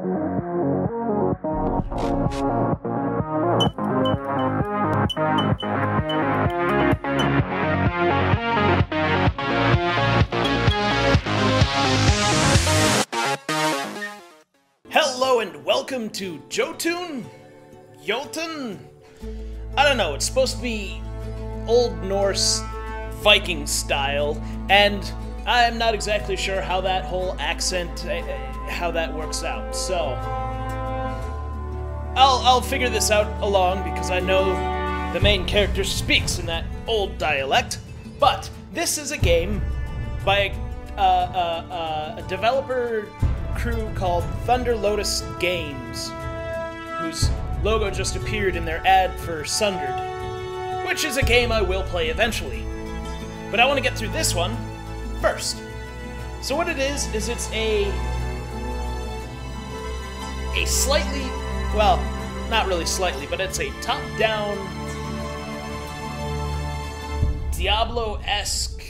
Hello and welcome to Jotun? Jotun? I don't know, it's supposed to be Old Norse Viking style, and I'm not exactly sure how that whole accent, how that works out, so I'll figure this out along because I know the main character speaks in that old dialect, but this is a game by a developer crew called Thunder Lotus Games, whose logo just appeared in their ad for Sundered, which is a game I will play eventually. But I want to get through this one first. So what it is it's a slightly, well, not really slightly, but it's a top-down Diablo-esque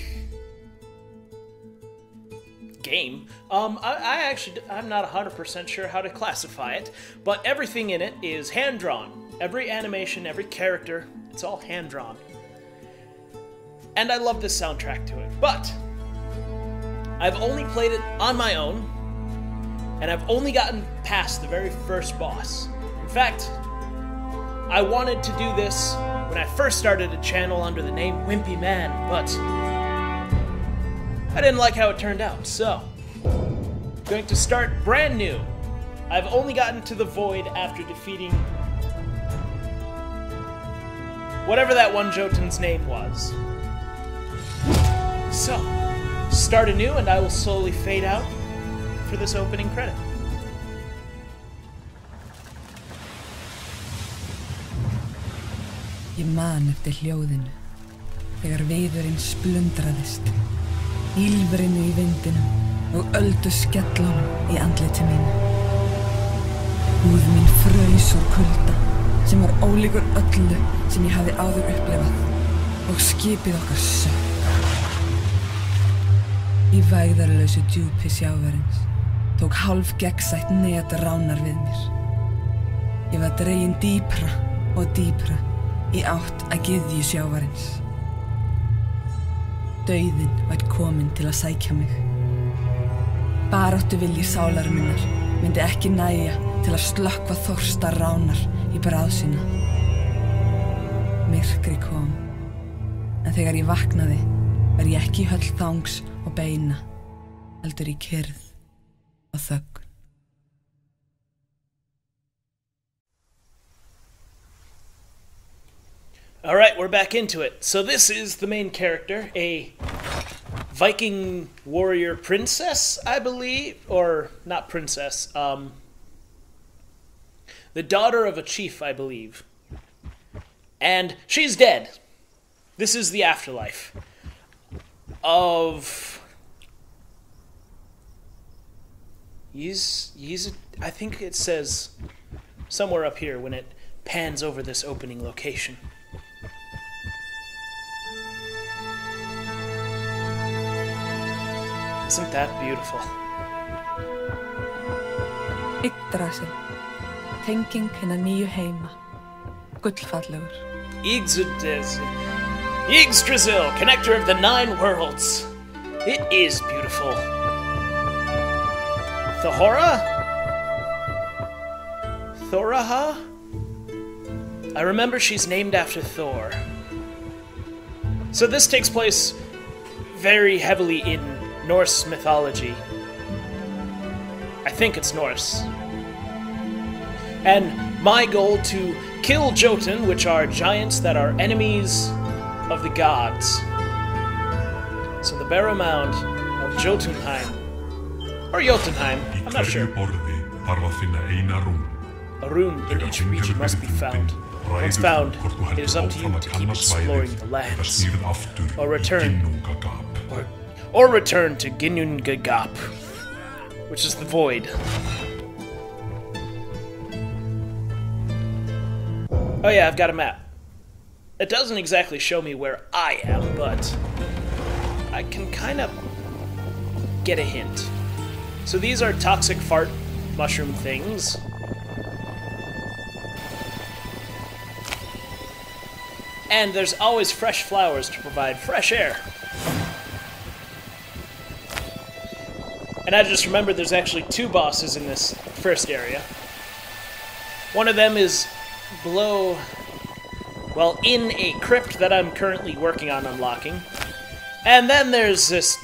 game. I'm not 100% sure how to classify it, but everything in it is hand-drawn. Every animation, every character, it's all hand-drawn. And I love this soundtrack to it, but I've only played it on my own, and I've only gotten past the very first boss. In fact, I wanted to do this when I first started a channel under the name Wimpy Man, but I didn't like how it turned out, so I'm going to start brand new. I've only gotten to the Void after defeating whatever that one Jotun's name was. So, start anew and I will slowly fade out for this opening credit. Ég man eftir hljóðinu, þegar viðurinn splundraðist, ýlfrinu í vindinum og öldu skellunum í andliti mínu. Húð mín fraus úr kulda, sem var ólíkur öllu sem ég hafði áður upplifað, og skipið okkar sökk. Í vægðarlausu djúpi sjávarins tók hálf gegnsætt net ránar við mér. Ég var dregin dýpra og dýpra í átt að gyðju sjávarins. Dauðinn var kominn til að sækja mig. Baráttuvilji sálar minnar myndi ekki nægja til að slökkva þorsta ránar í bráð sína. Myrkri kom, en þegar ég vaknaði var ég ekki í höll þangs og beina, heldur í kyrrð og þögn. Alright, we're back into it. So this is the main character, a Viking warrior princess, I believe, or not princess, the daughter of a chief, I believe. And she's dead. This is the afterlife of I think it says somewhere up here when it pans over this opening location. Isn't that beautiful? Yggdrasil, tenging hinna nýju heima, gullfallegur. Yggdrasil, connector of the 9 worlds. It is beautiful. Thora? Thora, huh? I remember she's named after Thor. So this takes place very heavily in Norse mythology. I think it's Norse. And my goal to kill Jotun, which are giants that are enemies of the gods. So the Barrow Mound of Jotunheim, or Jotunheim, I'm not sure. A rune in each region must be found. Once found, it is up to you to keep exploring the lands, or return to Ginnungagap, which is the Void. Oh yeah, I've got a map. It doesn't exactly show me where I am, but I can kind of get a hint. So these are toxic fart mushroom things. And there's always fresh flowers to provide fresh air. And I just remembered there's actually 2 bosses in this first area. One of them is below, well, in a crypt that I'm currently working on unlocking. And then there's this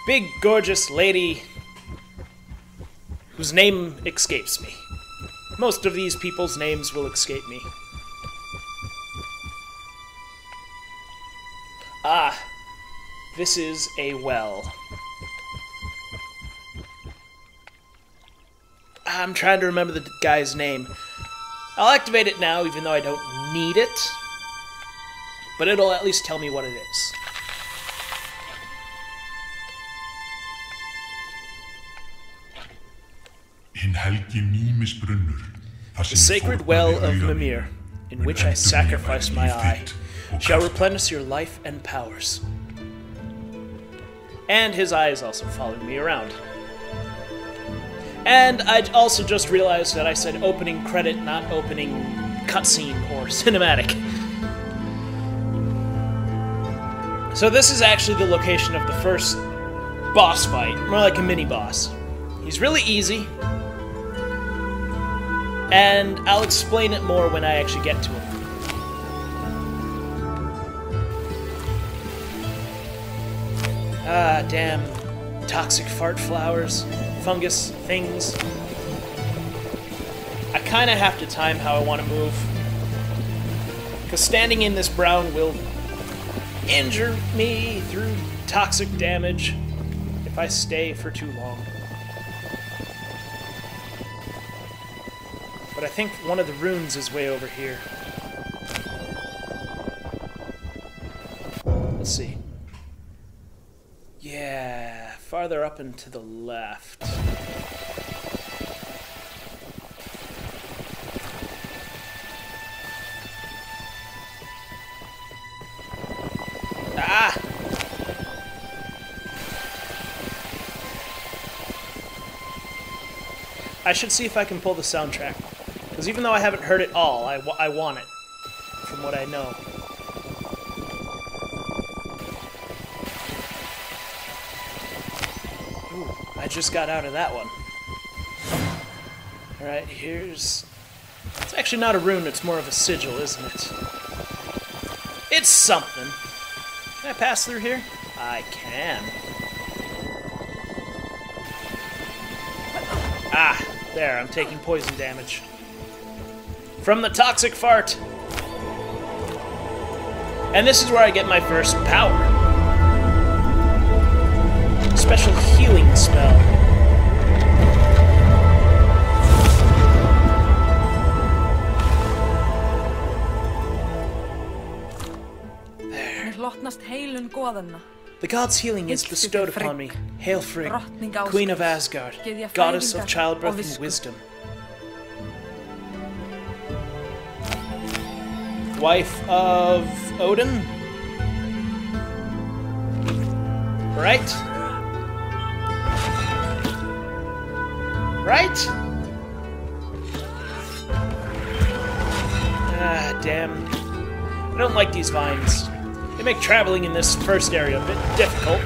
big, gorgeous lady whose name escapes me. Most of these people's names will escape me. Ah, this is a well. I'm trying to remember the guy's name. I'll activate it now, even though I don't need it. But it'll at least tell me what it is. The sacred well of Mimir, in which I sacrificed my eye, shall replenish your life and powers. And his eye is also following me around. And I also just realized that I said opening credit, not opening cutscene or cinematic. So this is actually the location of the first boss fight, more like a mini-boss. He's really easy, and I'll explain it more when I actually get to him. Ah, damn toxic fart flowers. Fungus things. I kind of have to time how I want to move, because standing in this brown will injure me through toxic damage if I stay for too long. But I think one of the runes is way over here. Let's see. Yeah, farther up and to the left. Ah! I should see if I can pull the soundtrack, because even though I haven't heard it all, I want it, from what I know. I just got out of that one. Alright, here's... It's actually not a rune, it's more of a sigil, isn't it? It's something. Can I pass through here? I can. Ah, there, I'm taking poison damage. From the toxic fart! And this is where I get my first power. Special healing spell. There. The god's healing is bestowed upon me. Hail Frigg, Queen of Asgard, goddess of childbirth and wisdom. Wife of Odin? Right? Right? Ah, damn. I don't like these vines. They make traveling in this first area a bit difficult.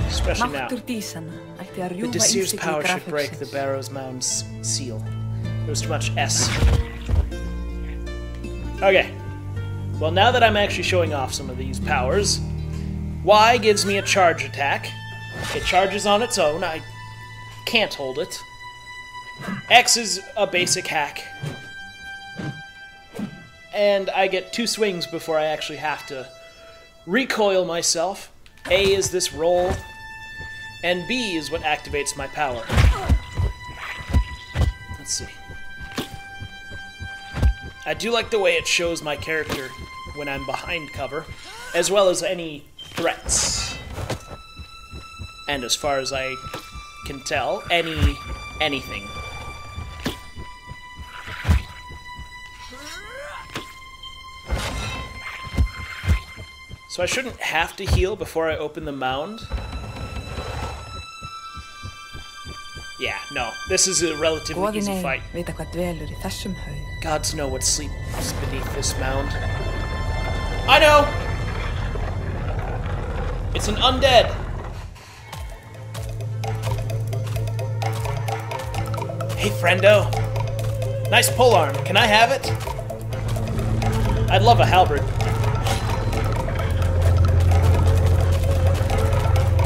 Especially now. The Desir's power should break the Barrow's Mound's seal. There was too much S. Okay. Well, now that I'm actually showing off some of these powers, Y gives me a charge attack. It charges on its own. I can't hold it. X is a basic hack. And I get 2 swings before I actually have to recoil myself. A is this roll. And B is what activates my power. Let's see. I do like the way it shows my character when I'm behind cover, as well as any threats. And as far as I can tell, anything. So I shouldn't have to heal before I open the mound. Yeah, no. This is a relatively easy fight. Gods know what sleeps beneath this mound. I know! It's an undead. Hey, friendo. Nice polearm. Can I have it? I'd love a halberd.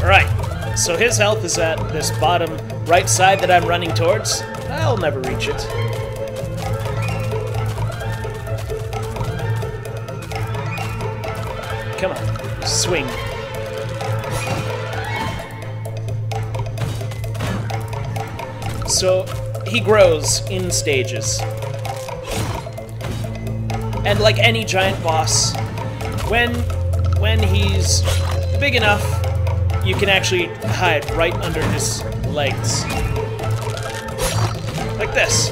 Alright, so his health is at this bottom right side that I'm running towards. I'll never reach it. Come on, swing. So, he grows in stages. And like any giant boss, when he's big enough, you can actually hide right under his legs. Like this.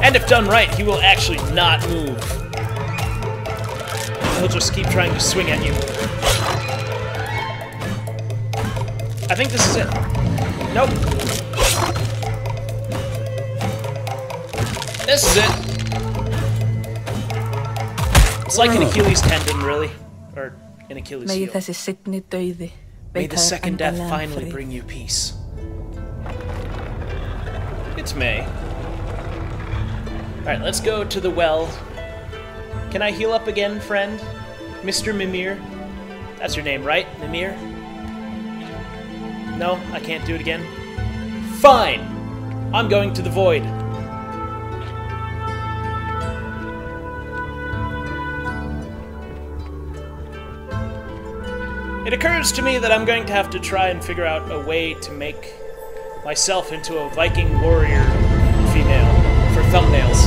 And if done right, he will actually not move. He'll just keep trying to swing at you. I think this is it. Nope. This is it. It's like an Achilles tendon, really. Or an Achilles heel. May the second death finally bring you peace. It's May. Alright, let's go to the well. Can I heal up again, friend? Mr. Mimir? That's your name, right? Mimir? No, I can't do it again? Fine! I'm going to the void. It occurs to me that I'm going to have to try and figure out a way to make myself into a Viking warrior female for thumbnails.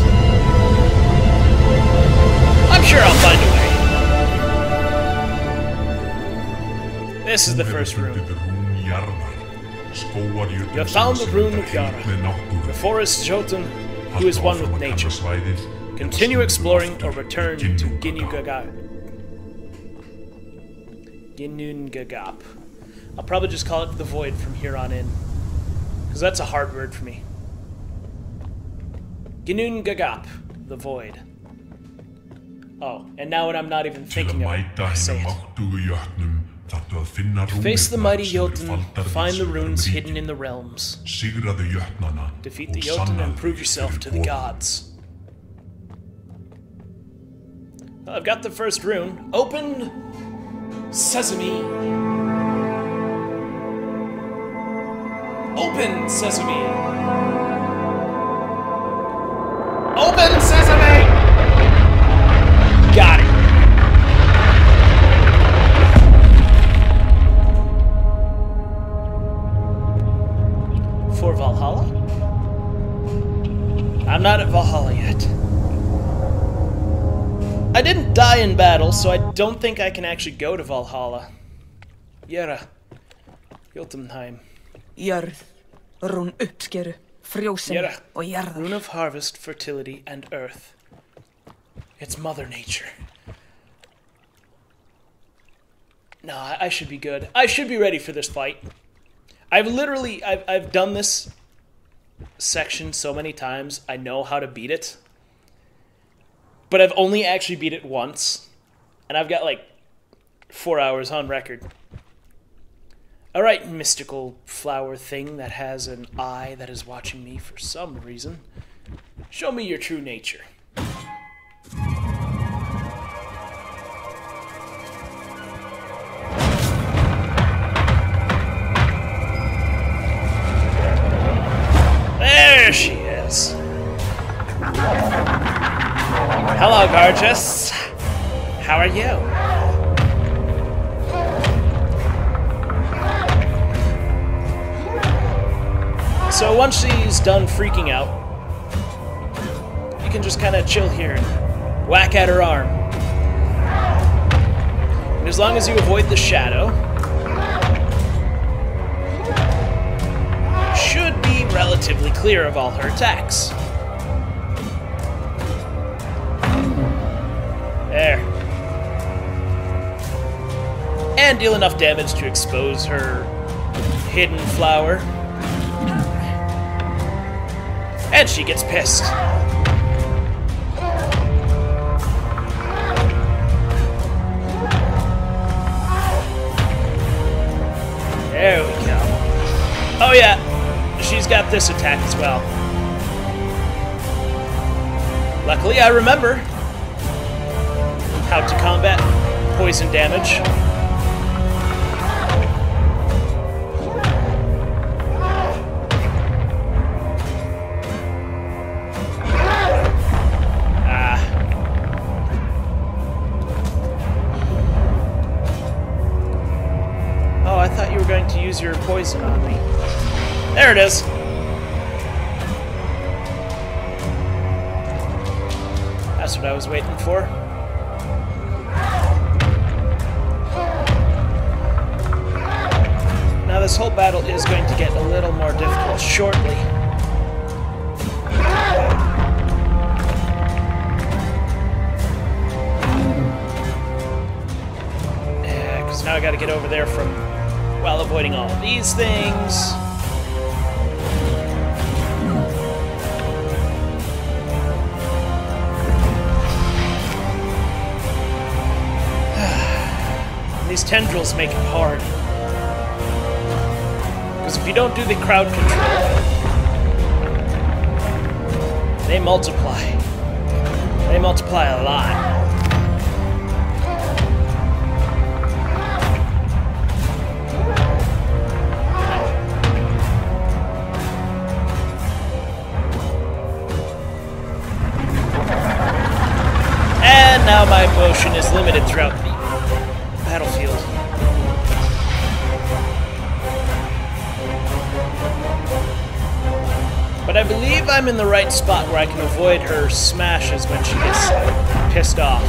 I'm sure I'll find a way. This is the first room. You have found the rune of Yara, the forest Jotun who is one with nature. Continue exploring or return to Ginnungagap. I'll probably just call it the void from here on in, because that's a hard word for me. Ginnungagap, the void. Oh, and now when I'm not even thinking of it, I say it. To face the mighty Jotun, find the runes hidden in the realms. Defeat the Jotun and prove yourself to the gods. Well, I've got the first rune. Open Sesame. Open Sesame. Open Sesame! Got it. For Valhalla? I'm not at Valhalla yet. I didn't die in battle, so I don't think I can actually go to Valhalla. Yara. Jotunheim. Jörð, rún uppskeru, frjósemi og jarðar. Rune of harvest, fertility, and earth. It's Mother Nature. No, I should be good. I should be ready for this fight. I've done this section so many times, I know how to beat it. But I've only actually beat it once. And I've got like 4 hours on record. Alright, mystical flower thing that has an eye that is watching me for some reason. Show me your true nature. There she is. Hello, gorgeous. How are you? So once she's done freaking out, you can just kind of chill here and whack at her arm. And as long as you avoid the shadow, you should be relatively clear of all her attacks. There. and deal enough damage to expose her hidden flower. And she gets pissed. There we go. Oh yeah, she's got this attack as well. Luckily, I remember how to combat poison damage. Oh, I thought you were going to use your poison on me. There it is. That's what I was waiting for. Now this whole battle is going to get a little more difficult shortly. Yeah, because now I gotta get over there from while avoiding all of these things. These tendrils make it hard. Because if you don't do the crowd control, they multiply. They multiply a lot. And now my motion is limited throughout the battlefield. But I believe I'm in the right spot where I can avoid her smashes when she gets pissed off.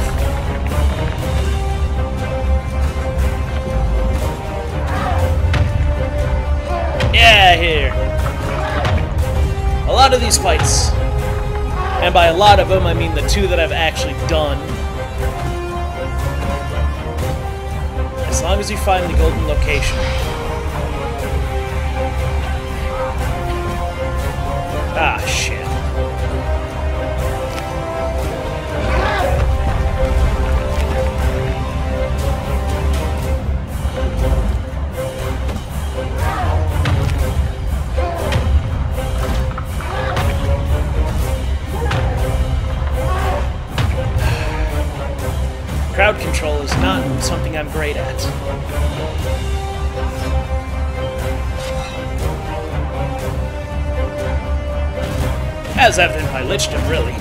Yeah, here. A lot of these fights, and by a lot of them I mean the two that I've actually done, as long as you find the golden location. Ah, shit. Crowd control is not something I'm great at. As evident by Lichdom, really.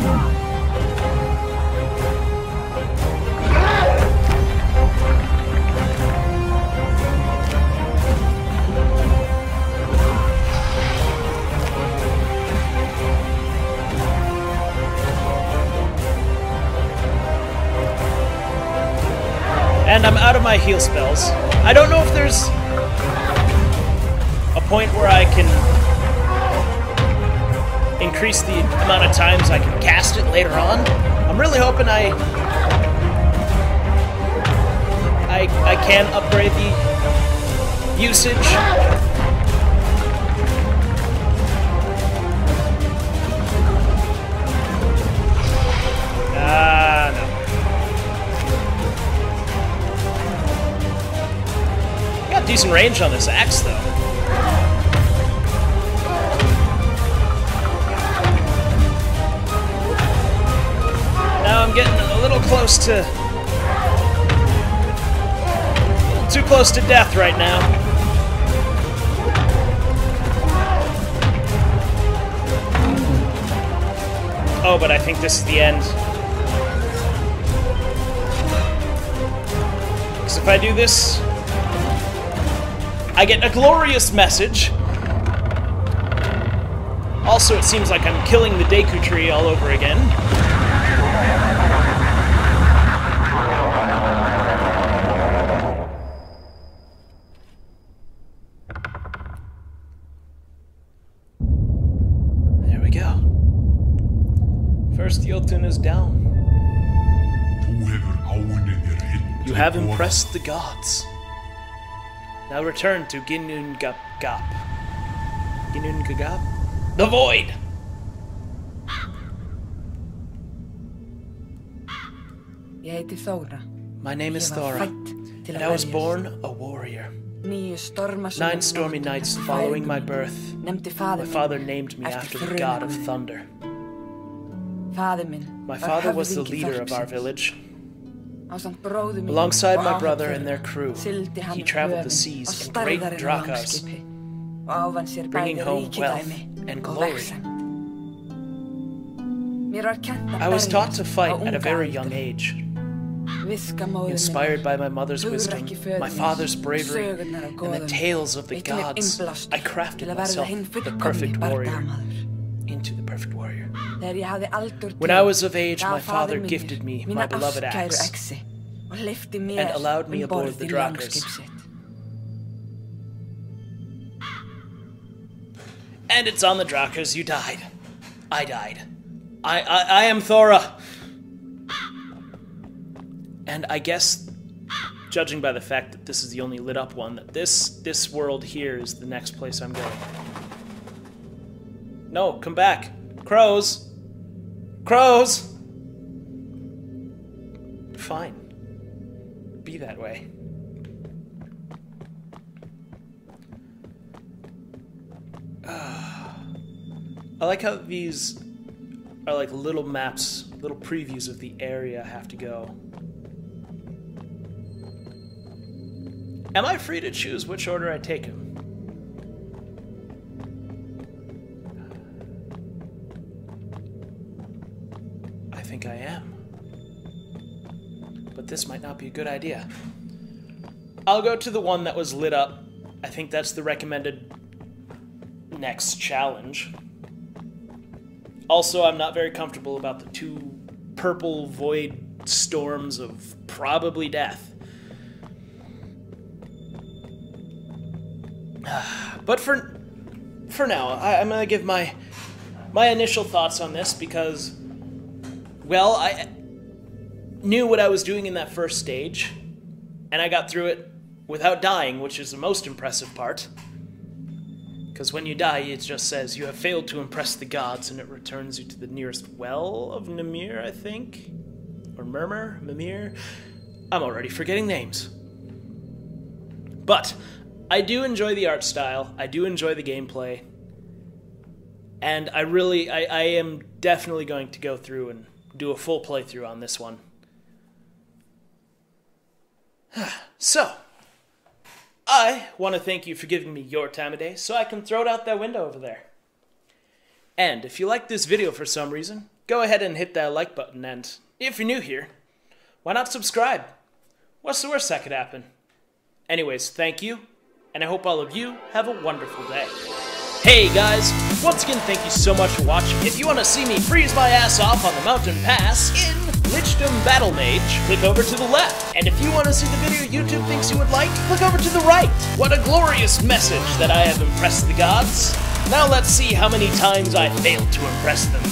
And I'm out of my heal spells. I don't know if there's a point where I can increase the amount of times I can cast it later on. I'm really hoping I can upgrade the usage. No. Got decent range on this axe, though. Now I'm getting a little close to... a little too close to death right now. Oh, but I think this is the end. Because if I do this, I get a glorious message. Also, it seems like I'm killing the Deku tree all over again. There we go. First Jotun is down. You have impressed the gods. Now return to Ginnungagap. Ginnungagap? The Void! Ég heiti Thora. My name is Thora, and I was born a warrior. 9 stormy nights following my birth, my father named me after the god of thunder. My father was the leader of our village. Alongside my brother and their crew, he traveled the seas in great drakars, bringing home wealth and glory. I was taught to fight at a very young age. Inspired by my mother's wisdom, my father's bravery, and the tales of the gods, I crafted myself the perfect warrior into the perfect warrior. When I was of age, my father gifted me my beloved axe and allowed me aboard the drakars. And it's on the drakars you died. I died. I am Thora. And I guess, judging by the fact that this is the only lit up one, that this world here is the next place I'm going. No, come back. Crows! Crows! Fine. Be that way. I like how these are like little maps, little previews of the area I have to go. Am I free to choose which order I take him? I think I am. But this might not be a good idea. I'll go to the one that was lit up. I think that's the recommended next challenge. Also, I'm not very comfortable about the 2 purple void storms of probably death. But for now, I'm gonna give my initial thoughts on this because, well, I knew what I was doing in that first stage, and I got through it without dying, which is the most impressive part. Because when you die, it just says you have failed to impress the gods, and it returns you to the nearest well of Mimir, I think, or Mimir. I'm already forgetting names. But I do enjoy the art style, I do enjoy the gameplay, and I am definitely going to go through and do a full playthrough on this one. So, I want to thank you for giving me your time of day so I can throw it out that window over there. And if you like this video for some reason, go ahead and hit that like button, and if you're new here, why not subscribe? What's the worst that could happen? Anyways, thank you. And I hope all of you have a wonderful day. Hey guys, once again thank you so much for watching. If you want to see me freeze my ass off on the mountain pass in Lichdom Battle Mage, click over to the left. And if you want to see the video YouTube thinks you would like, click over to the right. What a glorious message that I have impressed the gods. Now let's see how many times I failed to impress them.